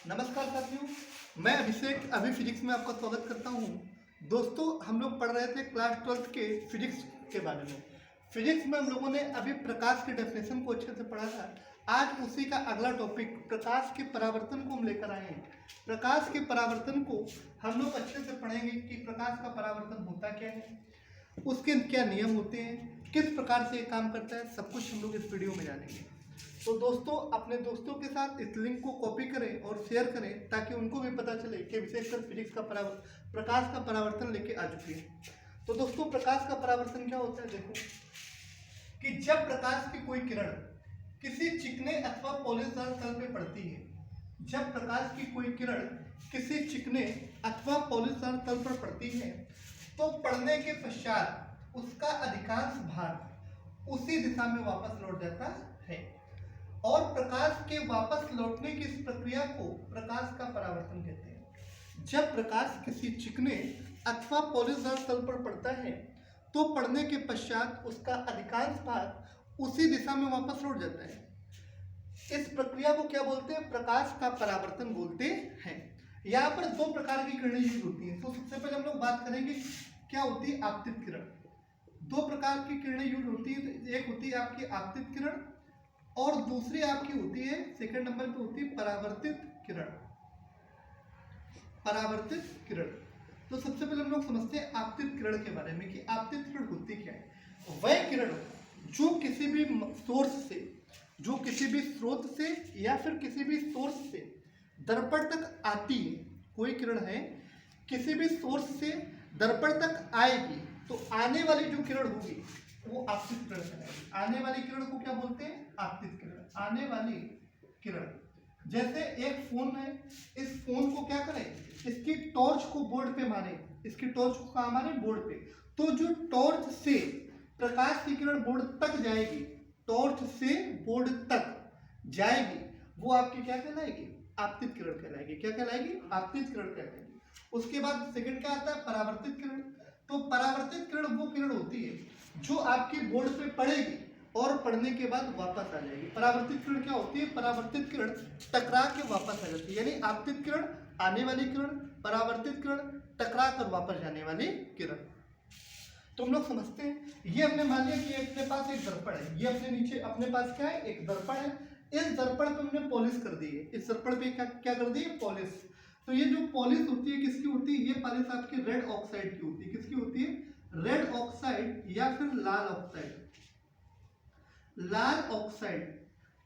नमस्कार साथियों, मैं अभिषेक अभी फिजिक्स में आपका स्वागत करता हूँ। दोस्तों, हम लोग पढ़ रहे थे क्लास 12th के फिजिक्स के बारे में। फिजिक्स में हम लोगों ने अभी प्रकाश के डेफिनेशन को अच्छे से पढ़ा था। आज उसी का अगला टॉपिक प्रकाश के परावर्तन को हम लेकर आए हैं। प्रकाश के परावर्तन को हम लोग अच्छे से पढ़ेंगे कि प्रकाश का परावर्तन होता क्या है, उसके क्या नियम होते हैं, किस प्रकार से ये काम करता है, सब कुछ हम लोग इस वीडियो में जानेंगे। तो दोस्तों, अपने दोस्तों के साथ इस लिंक को कॉपी करें और शेयर करें ताकि उनको भी पता चले कि विशेषकर फिजिक्स का प्रकाश का परावर्तन लेके आ चुकी है। तो दोस्तों, प्रकाश का परावर्तन क्या होता है? देखो कि जब प्रकाश की कोई किरण किसी चिकने अथवा पॉलीदार तल पे पड़ती है, जब प्रकाश की कोई किरण किसी चिकने अथवा पॉलीदार तल पर पड़ती है तो पड़ने के पश्चात उसका अधिकांश भाग उसी दिशा में वापस लौट जाता है और प्रकाश के वापस लौटने की इस प्रक्रिया को प्रकाश का परावर्तन कहते हैं। जब प्रकाश किसी चिकने अथवा पॉलीदार तल पर पड़ता है तो पड़ने के पश्चात उसका अधिकांश भाग उसी दिशा में वापस लौट जाता है। इस प्रक्रिया को क्या बोलते हैं? प्रकाश का परावर्तन बोलते हैं। यहाँ पर दो प्रकार की किरणें यूज होती हैं। तो सबसे पहले हम लोग बात करेंगे क्या होती है आपतित किरण। दो प्रकार की किरणें यूज होती है, एक होती है आपकी आपतित किरण और दूसरी आपकी होती है, सेकंड नंबर पे होती है परावर्तित किरण। परावर्तित किरण। तो सबसे पहले हम लोग समझते हैं आपतित किरण के बारे में कि आपतित किरण होती क्या है। वह किरण जो किसी भी सोर्स से, जो किसी भी स्रोत से या फिर किसी भी सोर्स से दर्पण तक आती है। कोई किरण है किसी भी सोर्स से दर्पण तक आएगी तो आने वाली जो किरण होगी वो आपतित किरण कहलाएगी। आने वाली किरण को क्या बोलते हैं? आपतित किरण। आने वाली किरण, जैसे एक फोन है, इस फोन को क्या करें? इसकी टॉर्च को बोर्ड पे मारे, इसकी टॉर्च को कहाँ मारे? बोर्ड पे। तो जो टॉर्च से प्रकाश की किरण बोर्ड तक जाएगी, टॉर्च से बोर्ड तक जाएगी, वो आपकी क्या कहलाएगी? आपतित किरण कहलाएगी। क्या कहलाएगी? आपतित किरण कहलाएगी। उसके बाद सेकंड क्या आता है? परावर्तित किरण। तो परावर्तित किरण वो किरण होती है जो आपकी बोर्ड पे पड़ेगी और पढ़ने के बाद वापस आ जाएगी। परावर्तित किरण क्या होती है? परावर्तित किरण टकरा के वापस आ जाती है। यानी आपतित किरण आने वाली किरण, परावर्तित किरण टकरा कर वापस जाने वाली किरण। तो हम लोग समझते हैं, ये हमने मान लिया कि अपने पास एक दर्पण है, ये अपने नीचे अपने पास क्या है? एक दर्पण है। इस दर्पण पे हमने पॉलिश कर दी है, इस दर्पण पे क्या कर दी है? पॉलिश। तो ये जो पॉलिश होती है किसकी होती है? ये पॉलिश आपकी रेड ऑक्साइड की होती है। किसकी होती है? रेड ऑक्साइड या फिर लाल ऑक्साइड। लाल ऑक्साइड,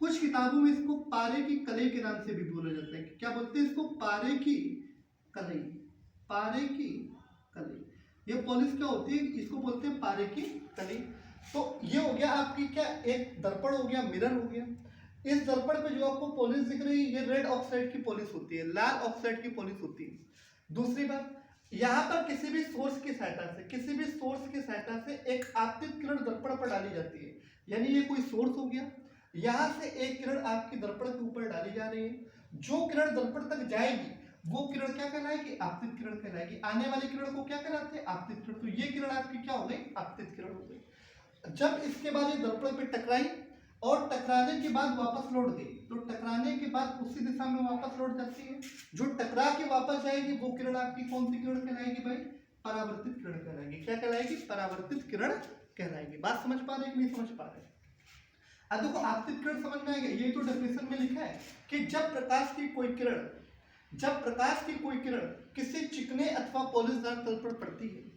कुछ किताबों में इसको पारे की कलई के नाम से भी बोला जाता है। क्या बोलते हैं इसको? पारे की कलई। पारे की कलई, ये पॉलिश क्या होती है? इसको बोलते हैं पारे की कलई। तो ये हो गया आपकी क्या? एक दर्पण हो गया, मिरर हो गया। इस दर्पण पे जो आपको पॉलिश दिख रही है ये रेड ऑक्साइड की पॉलिश होती है, लाल ऑक्साइड की पॉलिश होती है। दूसरी बात, यहाँ पर किसी भी सोर्स की सहायता से, किसी भी सोर्स की सहायता से एक आपतित किरण दर्पण पर डाली जाती है। यानी ये कोई सोर्स हो गया, यहाँ से एक किरण आपकी दर्पण के ऊपर डाली जा रही है। जो किरण दर्पण तक जाएगी वो किरण क्या कहलाएगी? आपतित किरण कहलाएगी। आने वाली किरण को क्या कहलाते हैं? आपतित किरण। तो ये किरण आपकी क्या हो गई? आपतित किरण हो गई। जब इसके बाद ये दर्पण पे टकराई और टकराने के बाद वापस लौट गई, तो टकराने के बाद उसी दिशा में वापस लौट जाती है। जो टकरा के वापस जाएगी वो किरण आपकी कौन सी किरण कहलाएगी भाई? परावर्तित किरण कहलाएगी। क्या कहलाएगी? परावर्तित किरण कहलाएगी। बात समझ पा रहे कि नहीं समझ पा रहे? अब देखो, आपतित किरण समझ में आएगा। ये तो डेफिनेशन में लिखा है कि जब प्रकाश की कोई किरण किसी चिकने अथवा पॉलिशदार तल पर पड़ती है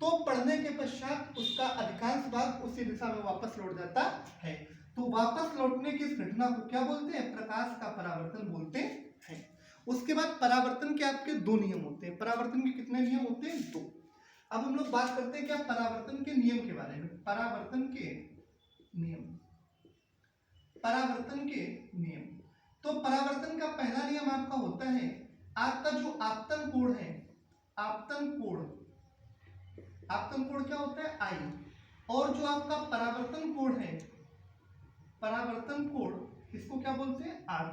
तो पड़ने के पश्चात उसका अधिकांश भाग उसी दिशा में वापस लौट जाता है। तो वापस लौटने की इस घटना को क्या बोलते हैं? प्रकाश का परावर्तन बोलते हैं। उसके बाद परावर्तन के आपके दो नियम होते हैं। परावर्तन के कितने नियम होते हैं? दो। अब हम लोग बात करते हैं क्या? परावर्तन के नियम के बारे में। परावर्तन के नियम। परावर्तन के नियम। तो परावर्तन का पहला नियम आपका होता है, आपका जो आपतन कोण है, आपतन कोण, आपतन कोण क्या होता है? आई। और जो आपका परावर्तन कोण है, परावर्तन कोण, इसको क्या बोलते हैं? आर।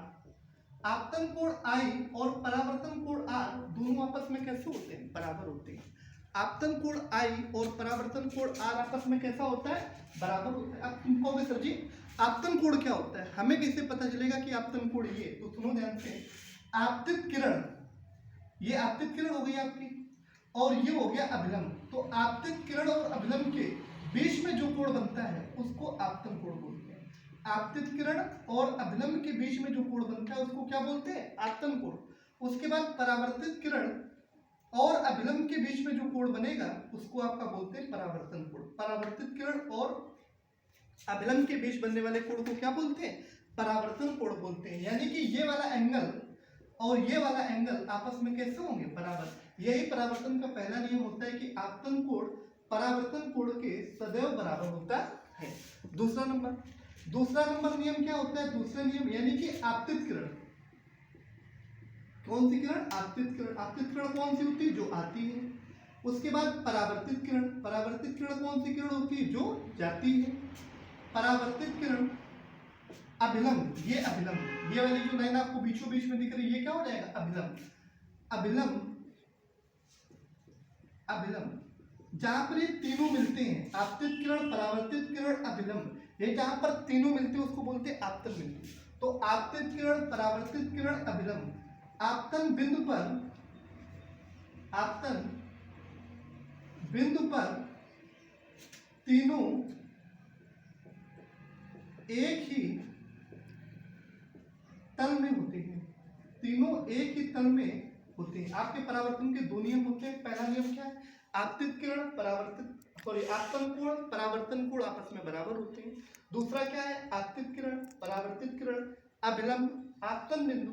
आपतन कोण आई और परावर्तन कोण आर दोनों आपस में कैसे होते हैं? बराबर होते हैं। आपतन कोण आई और परावर्तन कोण आर आपस में कैसा होता है? बराबर होता है। अब तुम कहोगे सर जी आपतन कोण क्या होता है, हमें कैसे पता चलेगा कि आपतन कोण ये? तो सुनो ध्यान से, आपतित किरण, ये आपतित किरण हो गई आपकी, और ये हो गया अभिलंब। तो आपतित किरण और अभिलंब के बीच में जो कोण बनता है उसको आपतन कोण बोलते हैं। आपतित किरण और अभिलंब के बीच में जो कोण बनता है उसको क्या बोलते हैं? आपतन कोण। उसके बाद परावर्तित किरण और अभिलंब के बीच में जो कोण बनेगा उसको आपका बोलते हैं परावर्तन कोण। परावर्तित किरण और अभिलंब के बीच बनने वाले कोण को क्या बोलते हैं? परावर्तन कोण बोलते हैं। यानी कि ये वाला एंगल और ये वाला एंगल आपस में कैसे होंगे? बराबर। यही परावर्तन का पहला नियम होता है कि आपतन कोण परावर्तन कोण के सदैव बराबर होता है। दूसरा नंबर नियम क्या होता है? दूसरा नियम यानी कि आपतित किरण, कौन सी किरण? आपतित किरण। आपतित किरण कौन सी होती है? जो आती है। उसके बाद परावर्तित किरण, परावर्तित किरण कौन सी किरण होती है? जो जाती है। परावर्तित किरण, अभिलंब, ये अभिलंब, ये वाली जो लाइन आपको बीचों बीच में दिख रही है ये क्या हो जाएगा? अभिलंब। अभिलंब जहां पर ये तीनों मिलते हैं, आपतित किरण, परावर्तित किरण, अभिलंब, ये जहां पर तीनों मिलते हैं उसको बोलते हैं आपतन बिंदु। तो आपतित किरण, परावर्तित किरण, अभिलंब, आपतन बिंदु पर तीनों एक ही तल में होते हैं। तीनों एक ही तल में होते हैं। आपके परावर्तन के दो नियम होते हैं। पहला नियम क्या है? आपतित किरण आपतन कोण, परावर्तन कोण आपस में बराबर होते हैं। दूसरा क्या है? आपतित किरण, परावर्तित किरण, अभिलंब, आपतन बिंदु,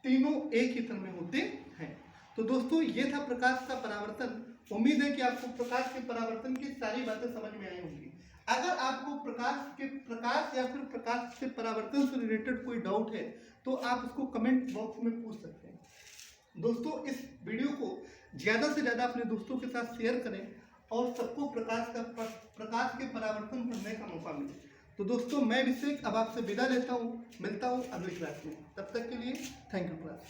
तीनों एक ही तल में होते हैं। तो दोस्तों ये था प्रकाश का परावर्तन। उम्मीद है कि आपको प्रकाश के परावर्तन की सारी बातें समझ में आई होंगी। अगर आपको प्रकाश या फिर प्रकाश के परावर्तन से रिलेटेड कोई डाउट है तो आप उसको कमेंट बॉक्स में पूछ सकते हैं। दोस्तों इस वीडियो को ज़्यादा से ज़्यादा अपने दोस्तों के साथ शेयर करें और सबको प्रकाश के परावर्तन पढ़ने का मौका मिले। तो दोस्तों मैं अभिषेक अब आपसे विदा लेता हूँ, मिलता हूँ अगली क्लास में। तब तक के लिए थैंक यू क्लास।